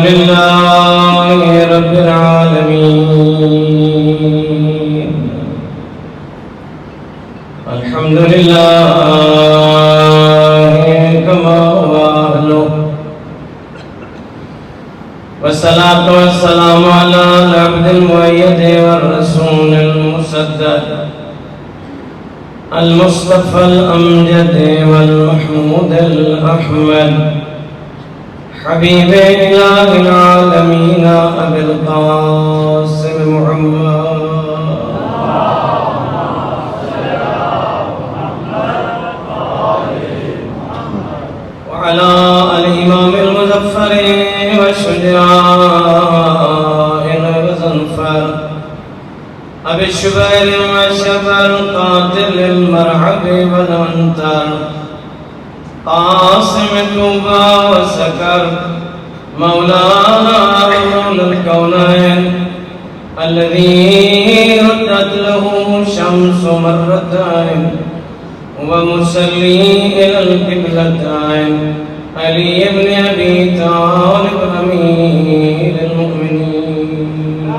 لله رب العالمين الحمد لله كما هو أهله والصلاة والسلام على العبد المؤيد والرسول المسدد المصطفى الأمجد والمحمود الأحمد حبيب إله العالمين أبي القاسم محمد وعلى الإمام المظفر والشجاع الغضنفر أبي الشبير والشفر القاتل المرعب والأنتر قاسم طوبى وسكر مولانا مولى الكونين الذي ردت له الشمس مرتين ومصلي إلى القبلتين علي بن أبي طالب أمير المؤمنين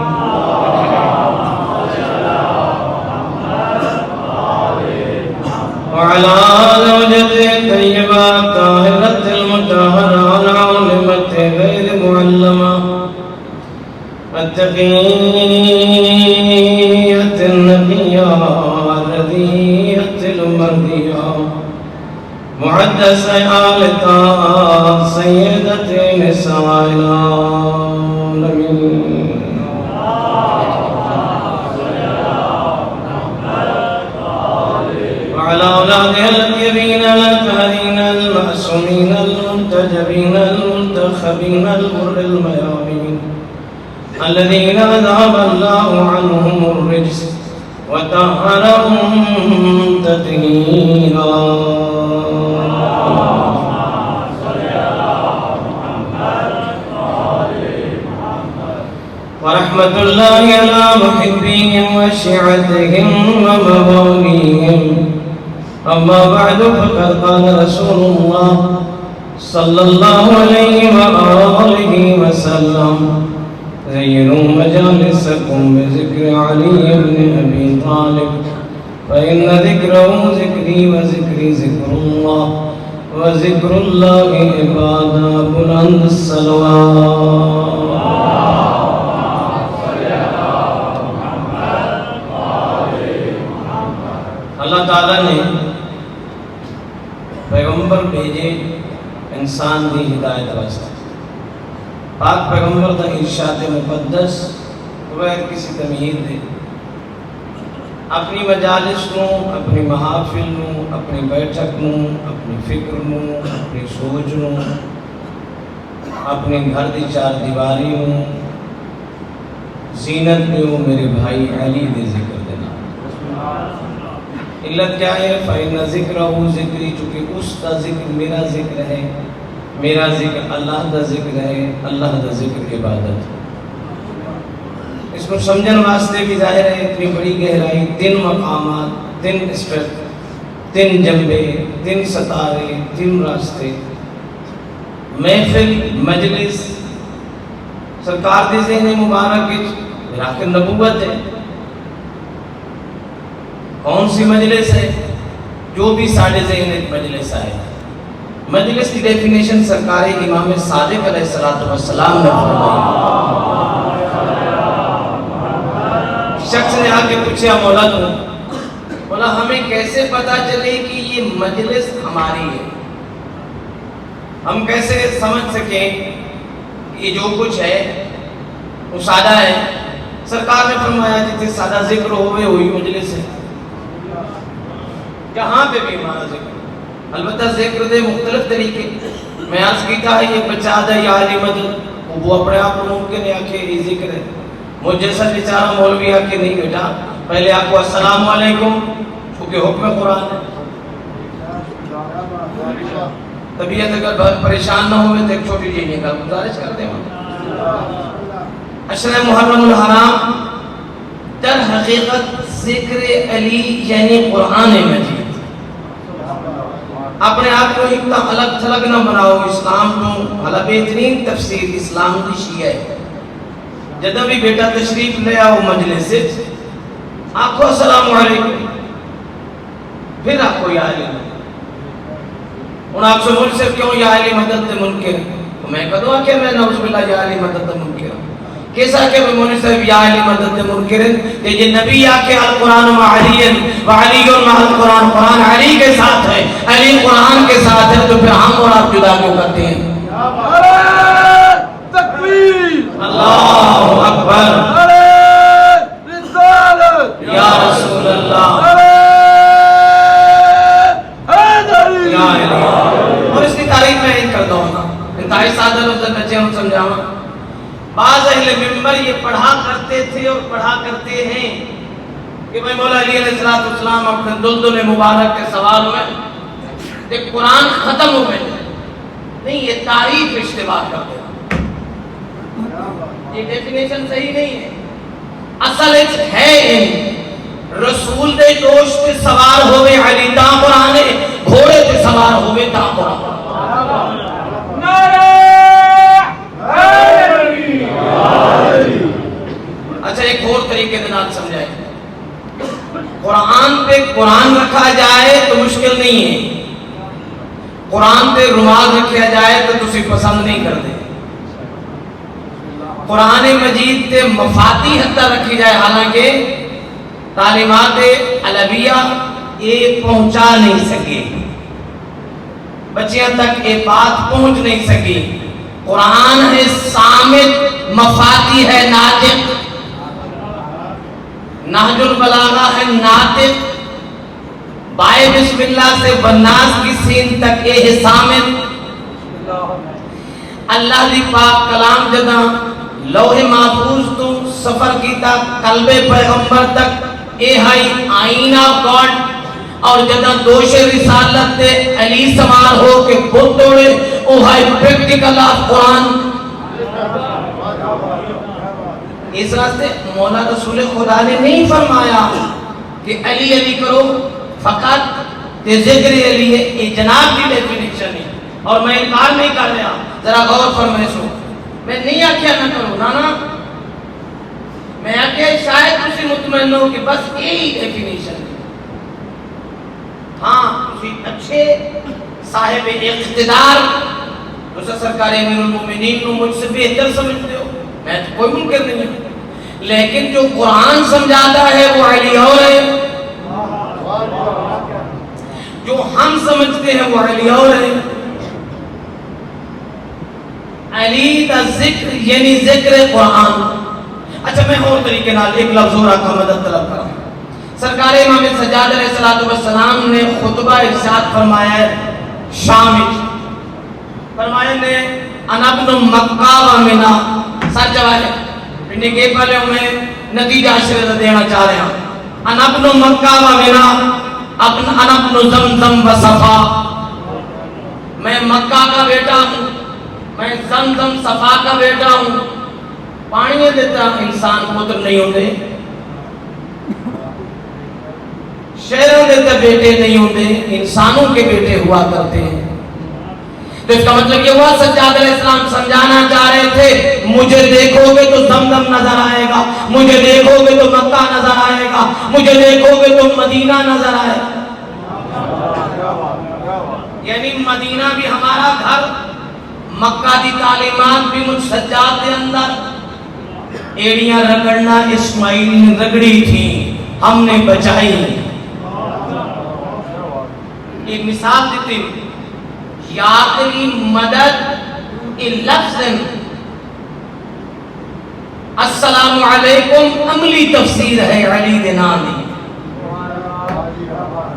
وعلى زوجته الطيبة الطاهرة المطهرة العالمة غير معلمة التقية النقية الرضية المرضية معدسة آلتها سيدة نساء العالمين وعلى أولادها الطيبين الطاهرين المعصومين المنتجبين المنتخبين الغر الميامين الذين أذهب الله عنهم الرجس وطهرهم تطهيرا ورحمة الله على محبيهم وشيعتهم ومواليهم أما بعد فقد قال رسول الله صلى الله عليه وآله وسلم زينوا مجالسكم بذكر علي بن أبي طالب فإن ذكره ذكري وذكري ذكر الله وذكر الله عبادة بلند الصلوات اللہ تعالیٰ نے پیغمبر بھیجے انسان دی ہدایت واسطے پاک پیغمبر دا ارشاد مقدس بغیر کسی تمہید دے اپنی مجالس نوں اپنی محافل نوں اپنی بیٹھک نوں اپنی فکر نوں اپنی سوچ نوں اپنے گھر دی چار دیواری نوں زینت دیو میرے بھائی علی دے ذکر دینا علت کیا ہے فَإِنَّ ذِكْرَهُ ذکری چونکہ اس کا ذکر میرا ذکر ہے میرا ذکر اللہ دا ذکر ہے اللہ دا ذکر عبادت اس کو سمجھن واسطے بھی ظاہر ہے اتنی بڑی گہرائی تین مقامات تین اسپیکٹ تین جنبے تین ستارے تین راستے محفل مجلس سرکار دی ذہن مبارک راکھ نبوت ہے کون سی مجلس ہے جو بھی ساڑھے ذہن ایک مجلس آئے مجلس کی ڈیفینیشن سرکاری امام صادق علیہ السلام نے فرمائی شخص نے آ کے پوچھا مولا تو مولا ہمیں کیسے پتا چلے کہ یہ مجلس ہماری ہے ہم کیسے سمجھ سکیں کہ یہ جو کچھ ہے وہ سادہ ہے سرکار نے فرمایا جتنے سادہ ذکر ہوئے وہی مجلس ہے جہاں پہ بھی ہمارا ذکر البتہ ذکر دے مختلف طریقے میں آج کیتا ہے یہ بچہ دا یا علی مدد وہ اپنے آپ کو ممکن ہے کہ یہ ذکر ہے مجھ جیسا بیچارہ مولوی ہے کہ نہیں بیٹا پہلے آپ کو السلام علیکم چونکہ حکم قرآن ہے طبیعت اگر بہت پریشان نہ ہوئے تو ایک چھوٹی جی نکل گزارش کر دیں عشر محرم الحرام در حقیقت ذکر علی یعنی قرآن مجید اپنے آپ کو ایک دم الگ تھلگ نہ بناؤ. اسلام تو حالا بہترین تفسیر اسلام دی شیعہ ہے. جدہ بھی بیٹا تشریف لے آؤ مجلس سے آپ کو السلام علیکم, پھر آپ کو یا علی انہوں آپ سے مجھ سے کیوں یا علی مدد منکر, تو میں کہوں کہ میں نعوذ باللہ یا علی مدد منکر کیسا کہ میں مونی صاحب یا علی مدد منکر کہ یہ نبی آکے القرآن مع علی و علی مع القرآن, قرآن علی کے ساتھ ہے, علی قرآن کے ساتھ ہے, تو پھر ہم اور آپ جدا کیوں کرتے ہیں؟ اللہ اکبر, یا رسول اللہ, یا علی. اور اس کی تعریف میں ایک کرتا ہوں نا, انتہائی سادہ لفظ بچے ہم سمجھاؤں. بعض اہل منبر یہ پڑھا کرتے تھے اور پڑھا کرتے ہیں کہ بھائی مولا علی علیہ السلام اپنے دلدل مبارک کے سوال میں کہ قرآن ختم ہو گئے. نہیں, یہ تعریف اشتباہ کرتے ہیں, یہ ڈیفینیشن صحیح نہیں ہے. اصل ہے رسول دے دوست تے سوار ہوئے علی تا قرآن, گھوڑے تے سوار ہوئے تا قرآن. اچھا ایک اور طریقے کے نال سمجھائے, قرآن پہ قرآن رکھا جائے تو مشکل نہیں ہے, قرآن پہ رومال رکھا جائے تو تسی پسند نہیں کرتے. قرآن مجید تے مفاتی حتی رکھی جائے, حالانکہ تعلیمات علویہ یہ پہنچا نہیں سکے, بچیاں تک یہ بات پہنچ نہیں سکی. قرآن ہے صامت, مفاتی ہے ناطق, نہج البلاغہ ہے ناطق, بائے بسم اللہ سے والناس کی سین تک یہ ہے صامت. اللہ دی پاک کلام جدہ لوح محفوظ تو سفر کیتا قلب پیغمبر تک اے ہائی آئینہ گاڈ, اور جدہ دوش رسالت تے علی سوار ہو کے بت توڑے او ہائی پریکٹیکل آف قرآن. اس راستے مولا رسول خدا نے نہیں فرمایا کہ علی علی کرو فقط تے ذکر علی ہے, یہ جناب کی ڈیفینیشن ہے. اور میں انکار نہیں کر رہا, ذرا غور فرمائے سو, میں نہیں آکھیا نہ کرو نا, میں آکھیا شاید تسی مطمئن ہو کہ بس یہی ڈیفینیشن ہے. ہاں تسی اچھے صاحب اقتدار دوسرا سرکار امیر المومنین کو مجھ سے بہتر سمجھتے ہو, میں تو کوئی منکر نہیں ہوں, لیکن جو قرآن سمجھاتا ہے وہ علی اور ہے, جو ہم سمجھتے ہیں وہ علی اور ہے. علی دا ذکر یعنی ذکر قرآن. اچھا میں اور طریقے نال ایک لفظ اور آپ کا مدد طلب کروں. سرکار امام سجاد علیہ السلام نے خطبہ ارشاد فرمایا ہے شام وچ, فرمایا نے انا ابن مکہ و منا, سچ جواب ہے پنڈی کے پہلے میں نتیجہ شرط دینا چاہ رہا ہوں. انا ابن مکہ و منا, انا ابن زمزم و صفا, میں مکہ کا بیٹا ہوں, میں زمزم صفا کا بیٹا ہوں. پانی دیتا انسان پتر نہیں ہوتے, شہروں دیتا بیٹے نہیں ہوتے, انسانوں کے بیٹے ہوا کرتے ہیں. تو اس کا مطلب یہ ہوا سجاد علیہ السلام سمجھانا چاہ رہے تھے مجھے دیکھو گے تو زمزم نظر آئے گا, مجھے دیکھو گے تو مکہ نظر آئے گا, مجھے دیکھو گے تو مدینہ نظر آئے گا. یعنی مدینہ بھی ہمارا گھر, مکہ دی تعلیمات بھی مجھ سجاد دے اندر. ایڑیاں رگڑنا اسماعیل نے رگڑی تھی, ہم نے بچائی. ایک مثال دیتے یاقلی مدد لفظ السلام علیکم عملی تفسیر ہے علی دے نامی.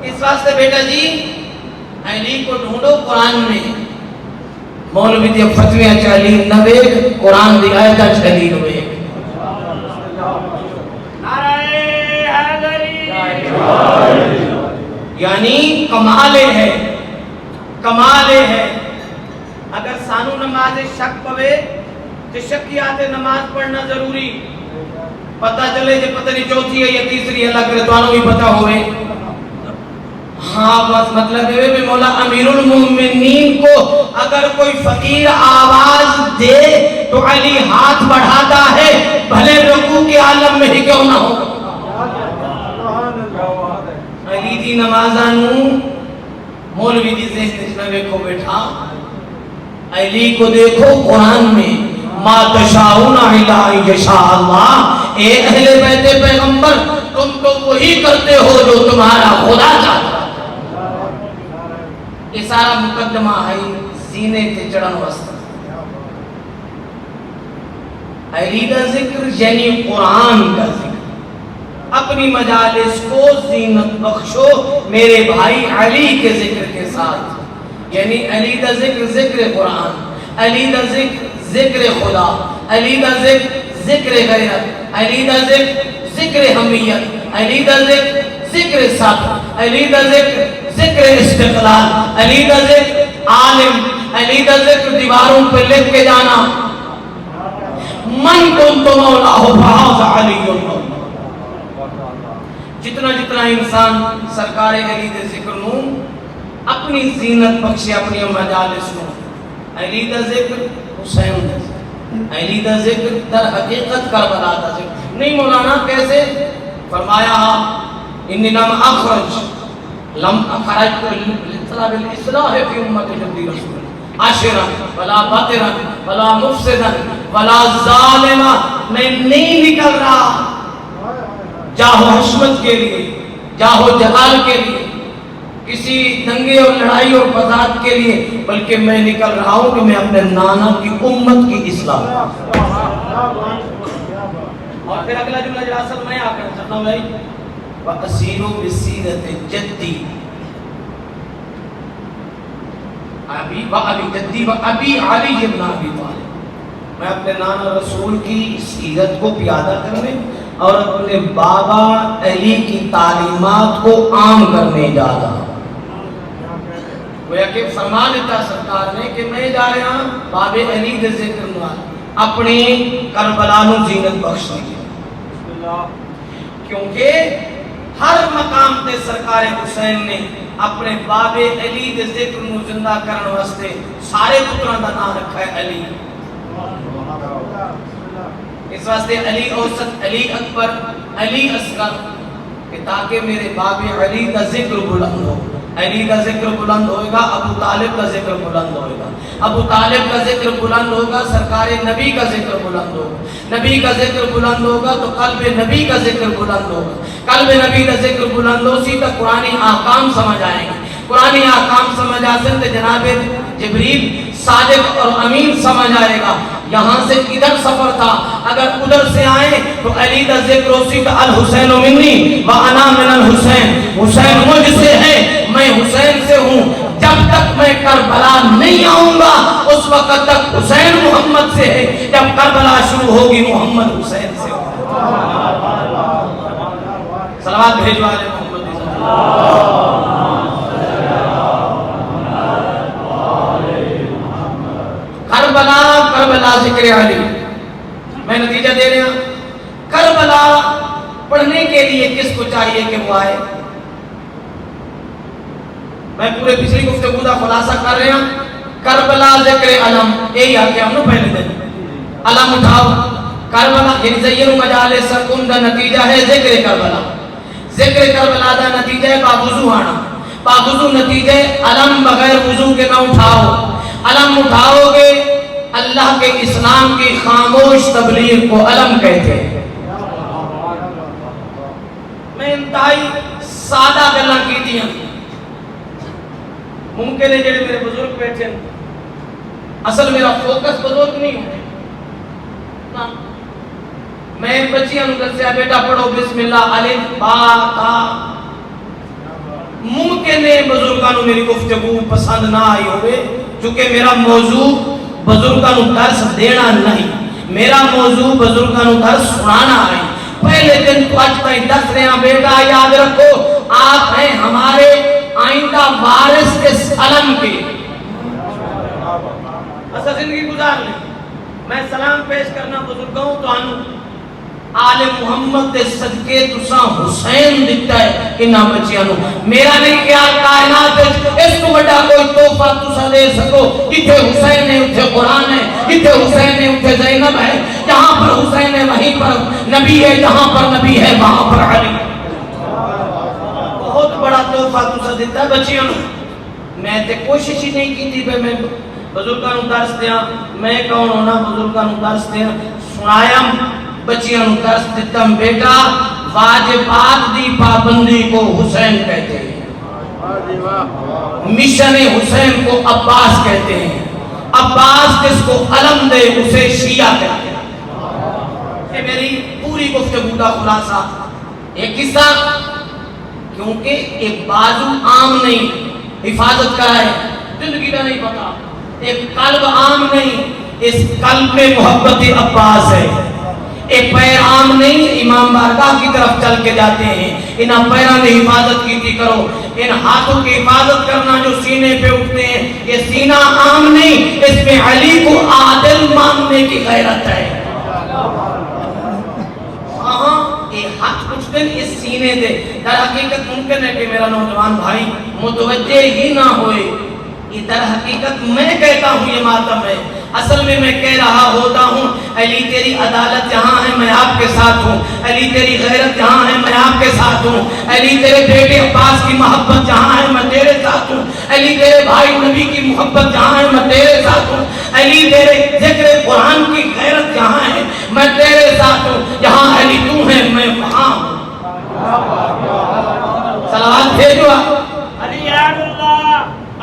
اس واسطے بیٹا جی علی کو ڈھونڈو قرآن میں, مولوی دی فتویاں چلی نویک, قرآن دی آیتاں چلی نویک. یعنی کمالے ہے, کمالے ہے. اگر سانو نماز شک پوے تو شکیات نماز پڑھنا ضروری, پتہ چلے جو پتہ نہیں چوتھی ہے یا تیسری ہے, اللہ کرے تو آنو بھی پتہ ہوئے. ہاں بس مطلب ہے کہ مولا امیر المومنین کو اگر کوئی فقیر آواز دے تو علی ہاتھ بڑھاتا ہے بھلے رکوع کے عالم میں ہی کیوں نہ ہو. علی دی نمازانوں مولوی دی ذہن میں دیکھو بیٹھا علی کو دیکھو قرآن میں ما تشاؤون الا ان یشاء اللہ. اے اہل بیت پیغمبر تم تو وہی کرتے ہو جو تمہارا خدا چاہتا ہے. یہ سارا مقدمہ ہے سینے تے چڑھن واسطے. علی کا ذکر یعنی قرآن کا ذکر. اپنی مجالس کو زینت بخشو میرے بھائی علی کے ذکر کے ساتھ. یعنی علی کا ذکر ذکر قرآن, علی کا ذکر ذکر خدا, علی کا ذکر ذکر غیرت, علی کا ذکر ذکر حمیت, علی کا ذکر ذکر صبر, علی کا ذکر ذکر استقلال, علی کا ذکر عالم, علی کا ذکر دیواروں پہ لکھ کے جانا من کنت مولاہ فہذا علی اللہ. جتنا جتنا انسان سرکار علی دے ذکر نوں اپنی زینت بخشے اپنی مجالس نوں. علی دا ذکر حسین دا ذکر, علی دا ذکر در حقیقت کربلا دا ذکر نہیں. مولانا کیسے فرمایا انی لم اخرج لطلب الاصلاح فی امت جدی رسول عاشرا ولا باطرا ولا مفسدا ولا ظالما. میں نہیں نکل رہا جاہو حشمت کے لیے, جاہو جلال کے لیے, کسی دنگے اور لڑائی اور فساد کے لیے, بلکہ میں نکل رہا ہوں کہ میں اپنے نانا کی امت کی اصلاح. اور پھر اگلا جملہ جو اصل میں آ کر چاہتا ہوں بھائی وَأَسِيرُ بِسِيرَةِ جَدِّي ابی جدی و ابی علی بن ابی طالب. میں اپنے نانا رسول کی سیرت کو پیادہ کرنے اور اپنے بابا علی کی تعلیمات کو عام کرنے جا رہا ہوں. گویا کہ فرمان دیتا سرکار نے کہ میں جا رہا ہوں باب علی دے ذکر نوال اپنی کربلا نو زینت بخشنے کی. کیونکہ ہر مقام تے سرکار حسین نے اپنے باب علی دے ذکر نو زندہ کرنے واسطے سارے پتران دا نام رکھا ہے علی. اس واسطے علی اوسط, علی اکبر, علی اصغر کہ تاکہ میرے باب علی کا ذکر بلند ہو. علی کا ذکر بلند ہوئے گا, ابو طالب کا ذکر بلند ہوئے گا, ابو طالب کا ذکر بلند ہوگا, سرکار نبی کا ذکر بلند ہوگا, نبی کا ذکر بلند ہوگا تو قلب نبی کا ذکر بلند ہوگا, قلب نبی کا ذکر بلند ہو سی تک قرآنی احکام سمجھ آئیں گے, قرآنی احکام سمجھ آسن تو جناب جبریل صادق اور امین سمجھ آئے گا. یہاں سے ادھر سفر تھا, اگر ادھر سے آئے تو علی کا ذکر اسی کا الحسین منی وانا من الحسین, حسین مجھ سے ہے میں حسین سے ہوں. جب تک میں کربلا نہیں آؤں گا اس وقت تک حسین محمد سے ہے, جب کربلا شروع ہوگی محمد حسین سے ہوگا. صلوات بھیجوا لے محمد. کربلا ذکر علی. میں نتیجہ دے رہا ہوں کربلا پڑھنے کے لیے کس کو چاہیے کہ وہ آئے. میں پورے پچھلی گفتگو کا خلاصہ کر رہا ہوں. کربلا ذکر علم یہی آ گیا ہم پہلے دن علم اٹھاؤ کربلا یعنی زین مجالس سکون دا نتیجہ ہے ذکر کربلا. ذکر کربلا دا نتیجہ ہے باوضو آنا. باوضو نتیجہ علم بغیر وضو کے نہ اٹھاؤ. علم اٹھاؤ گے اللہ کے اسلام کی خاموش تبلیغ کو علم کہتے ہیں. میں انتہائی سادہ گلاں کی دیا. ممکن ہے جڑے میرے بزرگ بیٹھے اصل میرا فوکس بزرگ نہیں ہے. میں بچیاں نوں دسیا بیٹا پڑھو بسم اللہ الف با تا. ممکن ہے بزرگاں نوں میری گفتگو پسند نہ آئی ہوئے چونکہ میرا موضوع بزرگاں نوں درس دینا نہیں, میرا موضوع بزرگاں نوں درس سنانا ہے. پہلے دن تو آج تک دس رہے ہیں بیٹا یاد رکھو آپ ہیں ہمارے آئندہ وارث اس علم کے. ایسا زندگی گزار لیں. میں سلام پیش کرنا بزرگوں تو آنوں آل محمد دے صدقے تساں حسین دکھتا ہے انہاں بچیاں نو. میرا نہیں خیال کائنات اس کو بڑا کوئی تحفہ تساں دے سکو. اتھے حسین ہے، اتھے قرآن ہے، اتھے حسین ہے، اتھے زینب ہے. جہاں پر حسین ہے وہیں پر نبی ہے، جہاں پر نبی ہے وہاں پر علی. بہت بڑا تحفہ تساں دیتا ہے بچیاں نو. میں تے کوشش ہی نہیں کی تھی میں بزرگاں نو درس دیاں. میں کون ہونا بزرگاں نو درس دیاں؟ سنایا بچیاں نو درس دیتا. بیٹا واجبات دی پابندی کو حسین کہتے ہیں، مشن حسین کو عباس کہتے ہیں. عباس جس کو علم دے اسے شیعہ کہتے ہیں. یہ میری پوری گفتگو کا خلاصہ. ایک قصہ، کیونکہ ایک بازو عام نہیں حفاظت کا ہے، زندگی کا نہیں پتا. ایک قلب عام نہیں، اس قلب میں محبت عباس ہے. ایک پیر عام نہیں، امام بارگاہ کی طرف چل کے جاتے ہیں. انہاں پیروں کی حفاظت کی کرو. ان ہاتھوں کی حفاظت کرنا جو سینے پہ اٹھتے ہیں، یہ سینہ عام نہیں، اس میں علی کو عادل ماننے کی غیرت ہے. یہ ہاتھ کچھ دن اس سینے دے. در حقیقت ممکن ہے کہ میرا نوجوان بھائی متوجہ ہی نہ ہوئے. یہ در حقیقت میں کہتا ہوں یہ ماتم ہے. اصل میں کہہ رہا ہوتا ہوں علی تیری عدالت جہاں ہے میں آپ کے ساتھ ہوں. علی تیری غیرت جہاں ہے میں آپ کے ساتھ ہوں. علی تیرے بیٹے عباس کی محبت جہاں ہے میں تیرے ساتھ ہوں. علی تیرے بھائی نبی کی محبت جہاں ہے میں تیرے ساتھ ہوں. علی تیرے ذکر قرآن کی غیرت جہاں ہے میں تیرے ساتھ ہوں. جہاں علی تو ہے میں وہاں ہوں. صلوات بھیجو. علی یاد اللہ،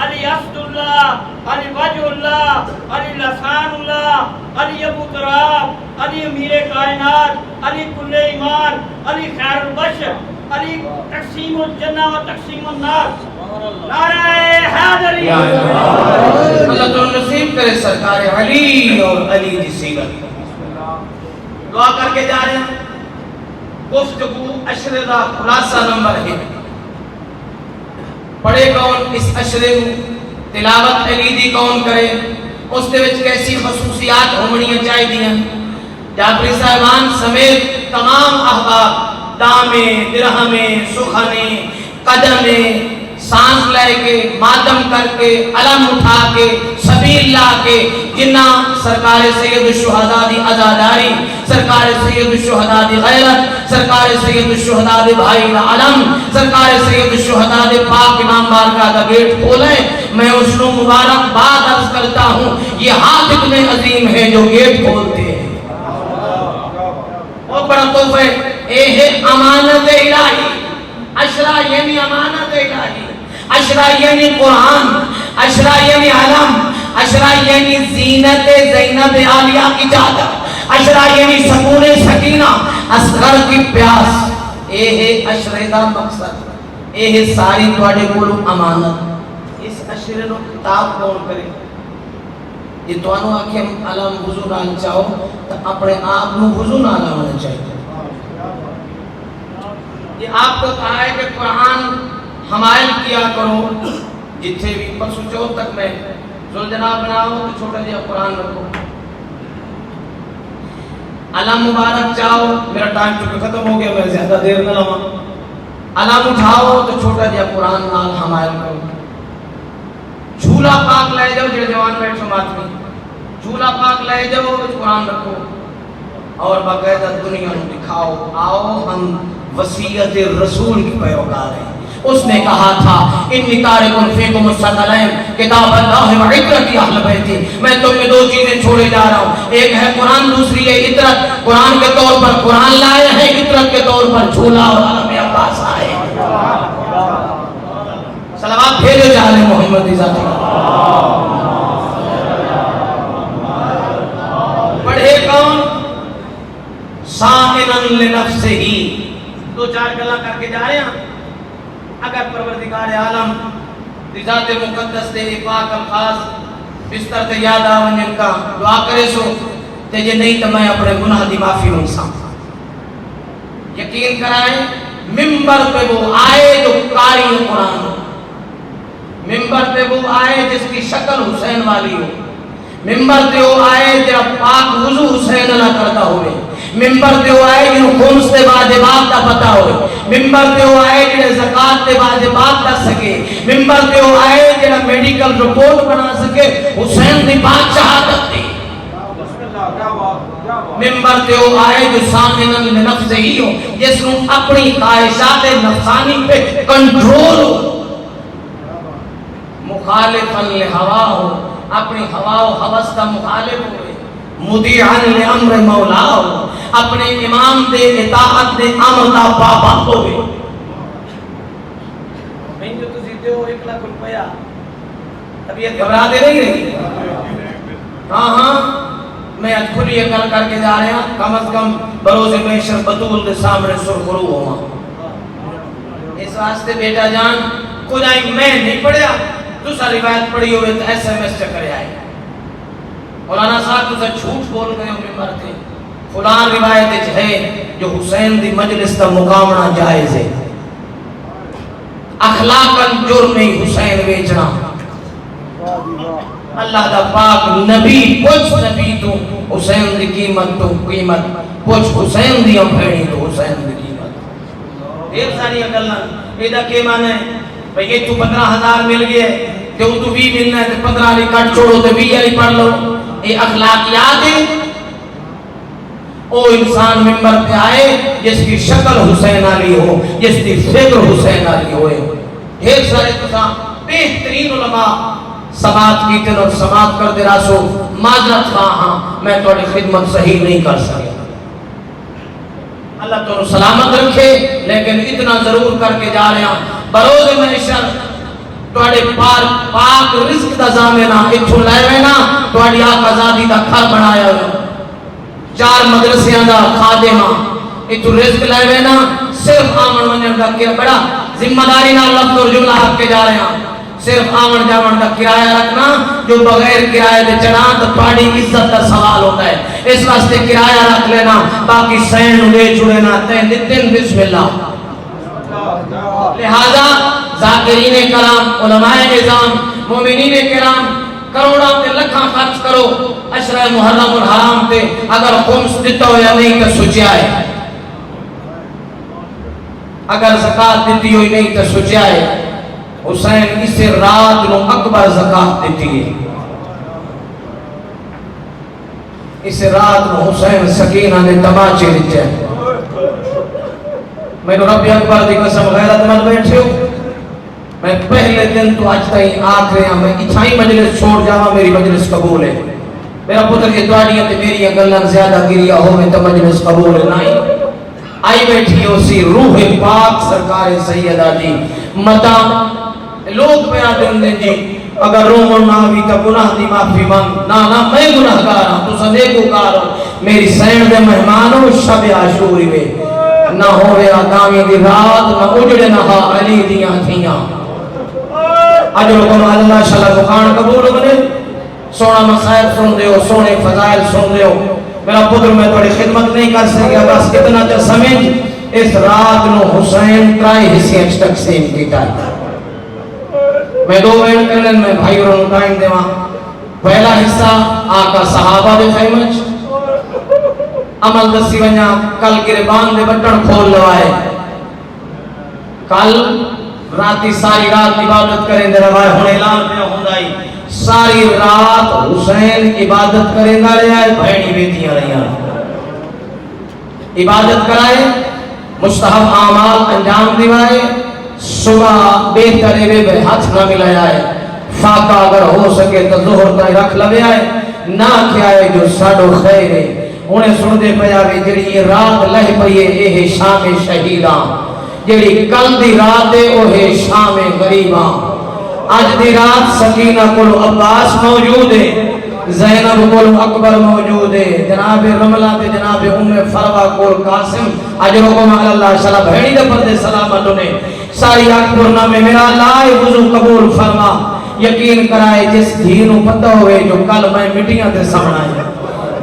علی اسد اللہ، علی وجہ اللہ، علی لسان اللہ، علی ابو تراب، علی امیر کائنات، علی کل ایمان، علی خیر البشر، علی تقسیم الجنہ و تقسیم النار. نعرہ حیدری. اللہ تو نصیب کرے سرکار علی اور علی کی سیرت. دعا کر کے جا رہے ہیں. گفتگو اشرے دا خلاصہ نمبر 1. پڑھے کون اس اشرے کو؟ تلاوت علی دی کون کرے؟ اس دے وچ کیسی خصوصیات ہونیاں چاہیے؟ جعفری صاحبان سمیت تمام احباب دامے درہمے سخنے قدمے سانس لے کے ماتم کر کے علم اٹھا کے سبیل لا کے جنہ سرکار سید الشہداء دی عزاداری، سرکار سید الشہداء دی غیرت، سرکار سید الشہداء دی بھائی دا علم، سرکار سید الشہداء دی پاک امام بارگاہ دا گیٹ کھولے. میں اس کو مبارک بات عرض کرتا ہوں. یہ ہاتھ اتنے عظیم ہے جو گیٹ کھولتے ہیں. بہت بڑا تحفہ ہے. اے ہے امانت الہی. اشرا یعنی امانت الہی، اشرا یعنی قرآن، اشرا یعنی علم، اشرا یعنی زینت زینب عالیہ کی چادر، اشرا یعنی سکون سکینہ اصغر کی پیاس. اے ہے اشرے دا مقصد. اے ہے ساری تواڈے کول امانت. اس اشرے نو کتاب کون کرے؟ یہ توانو آکھے علم وضو نال چاہو تو اپنے آپ نو وضو نال ہونا چاہیے. یہ آپ کو کہا ہے کہ قرآن حمائل کیا کرو. جتھے بھی پرسو چوتھ تک میں ذوالجناب بناؤ تو چھوٹا جہا قرآن رکھو. علم مبارک چاہو. میرا ٹائم چکے ختم ہو گیا، میں زیادہ دیر نہ لواں. علم اٹھاؤ تو چھوٹا جہا قرآن نال حمائل کرو. جھولا پاک لے جاؤ. جڑے جوان بیٹھو ماتمی جھولا پاک لے جاؤ قرآن رکھو اور باقاعدہ دنیا کو دکھاؤ. آؤ ہم وصیت رسول کی پیروکار ہیں. اس نے کہا تھا انی تارکن فیکم الثقلین کتاب اللہ و عطرت اہل بیتی. میں تم میں 2 چیزیں چھوڑے جا رہا ہوں. ایک ہے قرآن، دوسری ہے عطرت. قرآن کے طور پر قرآن لائے ہیں، عطرت کے طور پر جھولا اور علم عباس آئے. صلوات بھیجو جعل محمد ذاتی. پڑھے کون؟ سائنن لنفسہ. 2-4 گلا کر کے جا رہے ہیں. اگر پروردگار عالم ذات مقدس دے پاک الفاظ بستر تے یاد آون کا دعا کرے سو تے جے نہیں تو میں اپنے گناہ دی معافی منگساں. یقین کرائیں ممبر پہ وہ آئے جو قاری قرآن ہو. ممبر پہ وہ آئے جس کی شکل حسین والی ہو. ممبر پہ وہ آئے جب پاک وضو حسین نہ کرتا ہوئے. ممبر تے وہ آئے جنہوں خمس تے واجبات دا پتا ہوئے، ممبر تے وہ آئے جنہوں زکاة تے واجبات دا سکے، ممبر تے وہ آئے جنہوں میڈیکل رپورٹ بنا سکے، حسین دی بات شہادت دی، ممبر تے وہ آئے جو سامنن لنفس ہی ہو، جس کو اپنی خواہشات نفسانی پہ کنٹرول ہو، مخالفاً لہوا ہو، اپنی ہوا و حوث کا مخالف ہوئے، مطیعاً لامر مولا ہو، اپنے امام دے اطاعت دے امر دا پابند ہوئے۔ میں جو تسی دیو 1 لاکھ روپیہ طبیعت گھبرا دے نہیں رہی، ہاں میں آج کھلی عقل کر کے جا رہے ہیں، کم از کم بروز میشر بطول دے سامنے سرخرو ہوا۔ اس واسطے بیٹا جان کچھ آئی میں نہیں پڑھیا، دوسرا روایت پڑھی ہوئے تو SMS چکرے آئے، مولانا صاحب تو جھوٹ بول گئے ہوں ممبر تھے، فلان روایت ہے جو حسین دی مجلس کا مقامنا جائز ہے، اخلاقاً جرم حسین بیچنا، اللہ دا پاک نبی پوچھ نبی تو حسین دی قیمت تو قیمت، پوچھ حسین دی امپھیڑی تو حسین دی قیمت۔ دیر ساری اکلنا ایدہ کے معنی ہے بھئی یہ تو 15,000 مل گئے تو تو بھی ملنا ہے تو 15 علی کٹ چھوڑو تو 20 علی پڑھ لو، یہ اخلاقیات ہے۔ او انسان ممبر پہ آئے جس کی شکل حسین علی ہو، جس کی فکر حسین علی ہوئے، ڈھیر سارے تسا بہترین علماء سماعت کیتے اور سماعت کر دے راسو معذرت خواہاں میں توڑی خدمت صحیح نہیں کر سکے، اللہ تو سلامت رکھے، لیکن اتنا ضرور کر کے جا رہے ہیں بروز محشر توڑے پاک رزق دا زامنہ اتھو لائے ہوئے نا، توڑی آقا زادی دا گھر بنایا ہوئے، 4 مدرسیاں دا خادمہ اتھو رزق لائے ہوئے نا، صرف آمن ونجن دا کیا بڑا ذمہ داری نہ لفظ اور جملہ حق کے جا رہے ہیں، صرف آمن جامن کا کرایہ رکھنا، جو بغیر کرایہ دے چڑھان تو پاڑی عزت کا سوال ہوتا ہے، اس واسطے کرایہ رکھ لینا، باقی سین لے چھوڑے نا تین دن بسم اللہ۔ لہذا ذاکرین کرام، علماء نظام، مومنین کرام، کروڑا تے لکھاں خرچ کرو عشرہ محرم الحرام تے، اگر خمس دیتا ہو یا نہیں تو سوچائے، اگر زکاة دیتی ہوئی نہیں تو سوچائے، حسین اس رات نو اکبر زکاة دیتی ہے، اس رات نو حسین سکینہ نے تماچے دیتے ہیں۔ میں رب اکبر دی قسم غیرت مند بیٹھے ہو، میں پہلے دن تو آج تائیں آکھ رہے ہیں، میں اتھائی مجلس چھوڑ جاؤں، میری مجلس قبول ہے، میرا پتر یہ دعاڑیاں تے میری اگلن زیادہ گریا ہو میں تو مجلس قبول ہے نہیں، آئی بیٹھی ہو سی روح پاک سرکار سیدہ جی متا لوگ پہ آدم دیں جی اگر رومن نہ بھی تو گناہ دی معافی مانگ، نا میں گناہ کارا تو سدے کو کارا، میری سین دے مہمانوں شب عاشوری میں نہ ہوئے آدامی دی رات نہ اجڑے نہا علی دیاں تھیاں، اجرکم اللہ شلہ بخان قبول بنے، سونا مسائل سن دے ہو، سونے فضائل سن دے ہو، میرا پتر میں توڑی خدمت نہیں کر سکیا، بس اتنا چا سمجھ اس رات نو حسین ترائی حصے اچھ تقسیم کی ٹائی، میں دو وین کرنے میں بھائی اور مقائم دے وہاں، پہلا حصہ آقا صحابہ دے خیمج، عمل دسی ونیا کل گربان دے بٹن کھول لوائے، کل راتی ساری رات عبادت کریں دے روائے ہونے اعلان پہ ہوندائی، ساری رات حسین عبادت کریں گا لے آئے، بھینی بیتیاں رہی آئے، عبادت کرائے، مستحب اعمال انجام دیوائے، صبح بہترے بے ہاتھ نہ ملائے آئے، فاقہ اگر ہو سکے تو ظہر کا رکھ لبے آئے، نہ کیا ہے جو ساڑو خیر ہے، انہیں سن دے پیاوے جڑی یہ رات لہ پئیے اے شام شہیدان، جڑی کل دی رات ہے اوہ شام غریباں، آج دی رات سکینہ کل عباس موجود ہے، زینب کل اکبر موجود ہے، جناب رملہ تے جناب ام فروہ کل قاسم، اجرکم اللہ شلہ بھیڑی دے پردے سلامت انہیں، ساری اکبر نامے میرا اللہ وضو قبول فرما، یقین کرائے جس دھینوں پتہ ہوئے جو کل میں مٹیاں تے سمنائے،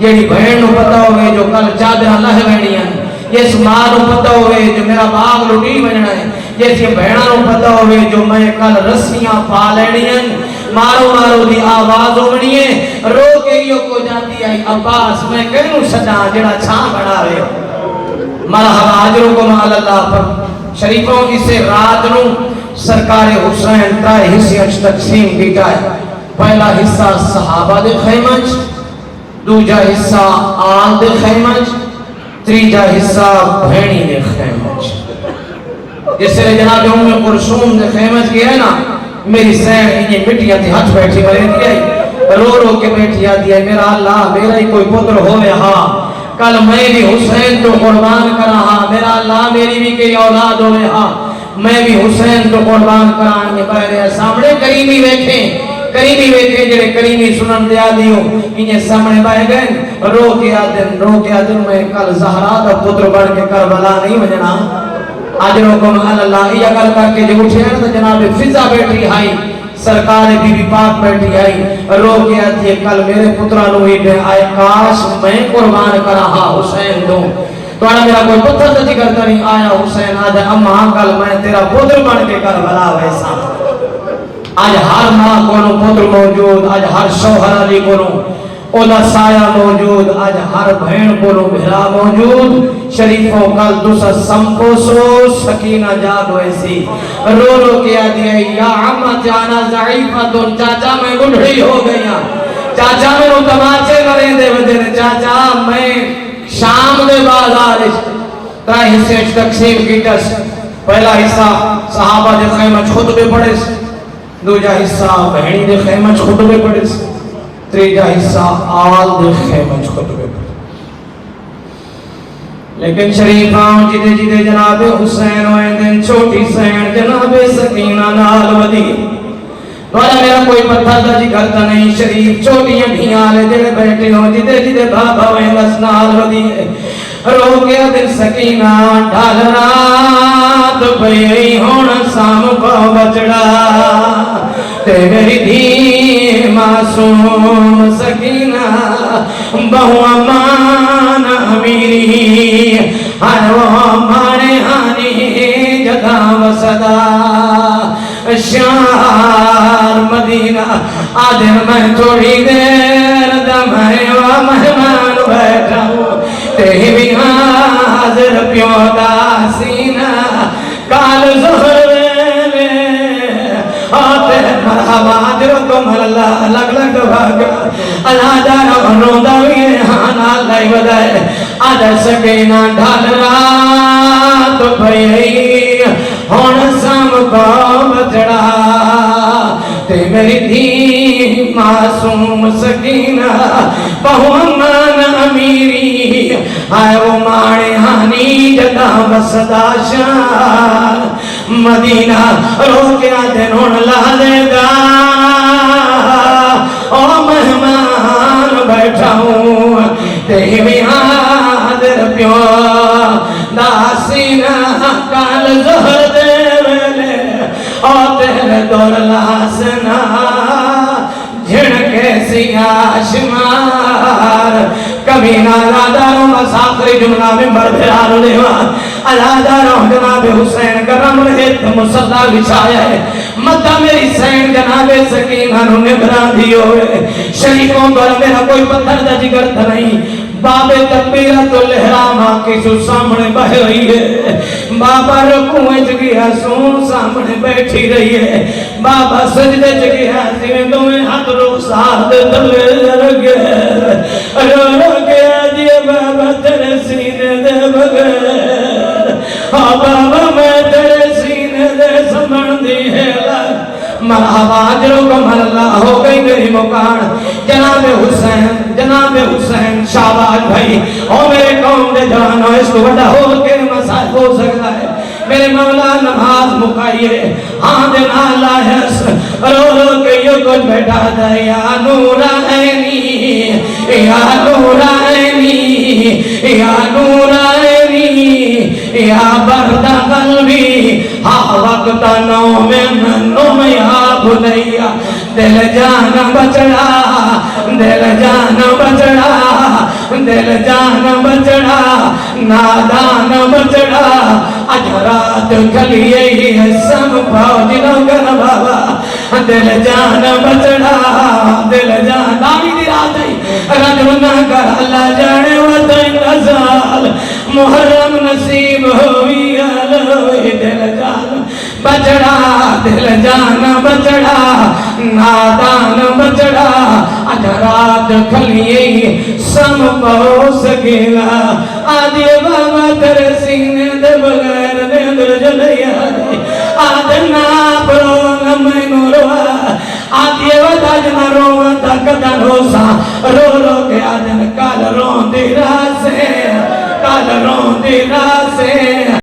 جیڑی بہنوں پتہ ہوئے جو کل چادر اللہ بہنیاں، جس ماں پتہ ہوئے جو میرا باغ لٹی بننا ہے، جس یہ بہنوں پتہ ہوئے جو میں کل رسیاں پا لینی ہیں، مارو مارو دی آواز ہونی ہے، رو کے یہ کو جاتی ہے آئی عباس میں کہنوں سجا جڑا چھا بڑھاوے مرحبا اجرکم علی اللہ پر شریفوں اسے رات نو سرکار حسین ترائے حصے اچ تقسیم کیتا ہے پہلا حصہ صحابہ دے خیمج دوجا حصہ آل دے خیمج تریجا حصہ بھینی دے خیمج جس سے جناب ام کلثوم دے خیمج کی ہے نا میری سین انہیں مٹیاں تھی ہاتھ بیٹھی مرے دیا رو رو کے بیٹھیا دیا میرا اللہ میرا ہی کوئی پتر ہوئے ہاں کل میں بھی حسین تو قربان کرا ہاں میرا اللہ میری بھی کئی اولاد ہوئے ہاں میں بھی حسین تو قربان کران کے بہرے سامنے کریمی بیٹھے جڑے کریمی سنن دیا دیو انہیں سامنے بائے گئے رو کے آدن میں کل زہرا کا پتر بڑھ کے کربلا نہیں بجنا اجرکم علی اللہ یہ گل کر کے جو اٹھے ہیں تو جناب فضا بیٹھی آئی سرکار بی بی پاک بیٹھی آئی رو کے آتی ہے کل میرے پترانو ہی بے آئے کاش میں قربان کرا ہاں حسین دوں تو آنا میرا کوئی پتر تجی کرتا نہیں آیا حسین آج اماں کل میں تیرا پتر بن کے کربلا ویسا آج ہر ماں کونو پتر موجود آج ہر شوہر علی کونو اولا سایہ موجود آج ہر بہن کونو بھرا موجود شریفوں کل دوسرا سمپوسو سکینہ جاگ ویسی رو رو کیا دیا یا عمہ جانا ضعیفہ تو چاچا میں گنڈھڑی ہو گیا چاچا میں وہ تماچے کریں دے وجہ چاچا میں شام دے بازار ترائی حصے تقسیم کی ٹس پہلا حصہ صحابہ دے خیمہ خطبے پڑھے دوجا حصہ بہنی دے خیمہ خطبے پڑھے تریجا حصہ آل دے خیمہ خطبے پڑھے لیکن شریفاں جدے جناب حسین ہوئے دن چھوٹی سین جناب سکینہ نال ودی والا میرا کوئی پتھر دا جی کرتا نہیں شریف چھوٹیاں دھیاں لے جڑے بیٹھے ہوں جدے بابا ہوئے دس نال ودی رو گیا دل سکینہ ڈھال رات پئی ہون سام پا بچڑا تے میری دھی معصوم سکینہ بہو امان امیری ہر وہ مانے ہانی جگہ وسدا شار مدینہ آدھر میں تھوڑی دیر دمائے و مہمان بیٹھا ہوں تیہی بھی حاضر پیودا سینہ کال زہر ویلے آتے مرحبا اجرکم اللہ لگ لگ بھاگا اللہ جانا روندہ بھی ہانا لائی بدائے آدھر سکینہ ڈھال رات پئی ہون سام کو بچڑا تے میری دھی معصوم سکینہ بہو امان امیری آئے وہ مانے ہانی جدا بسدا شان مدینہ رو کے آدھے نون لالے گا او مہمان بیٹھا ہوں تے بھی حاضر پیو داسینہ کال زہر دے ویلے او تیرے دور لاسنا جھڑکے سیاہ شمار کبھی نالاداروں مسافری جملہ میں بردھرانو دیوان علاداروں جناب حسین کرم رہت مصدہ بچھایا ہے مدہ میری سین جناب سکینہ نو نبرا دیوئے شریفوں پر میرا کوئی پتھر دا جگر تھا نہیں باب تکبیرت الحرام کسو سامنے بہ رہی ہے بابا رکویں جگیا سون سامنے بیٹھی رہی ہے بابا سجدے جگیا سیویں دویں ہاتھ رو ساتھ دلے رگے رو گیا جی بابا تیرے سینے دے بغیر بابا میں تیرے سینے دے سمن دی ہے مرحبا اجرکم اللہ ہو گئی میری مکان جناب حسین شہباز بھائی او میرے قوم دے جوانو اس کو بڑا ہو کے مسائل ہو سکتا ہے میرے مولا نماز مکائیے ہاں دن اللہ حس رو رو کے یوں کچھ بیٹھا دا یا نور عینی یا نور عینی یا نور عینی یا برد قلبی ہاں وقت نوم یا بھلیا دل جان بچڑا دل جان بچڑا دل جان بچڑا نادان بچڑا اجرات کھلیے ہی سم پاؤ جنگر بابا دل جان بچڑا دل جان داوی دی رات ہے رجب نہ کر اللہ جانے وطن نزال محرم نصیب ہوئی آلوی دل جان بچڑا دل جان بچڑا نادان بچڑا اجرات کھلیے سم پہو سکیلا آدھی بابا تر سینے دے بغیر دے در جلیا دے آدھنا پرو نمائنو روا آدھی وطا جنا رو تک دنو سا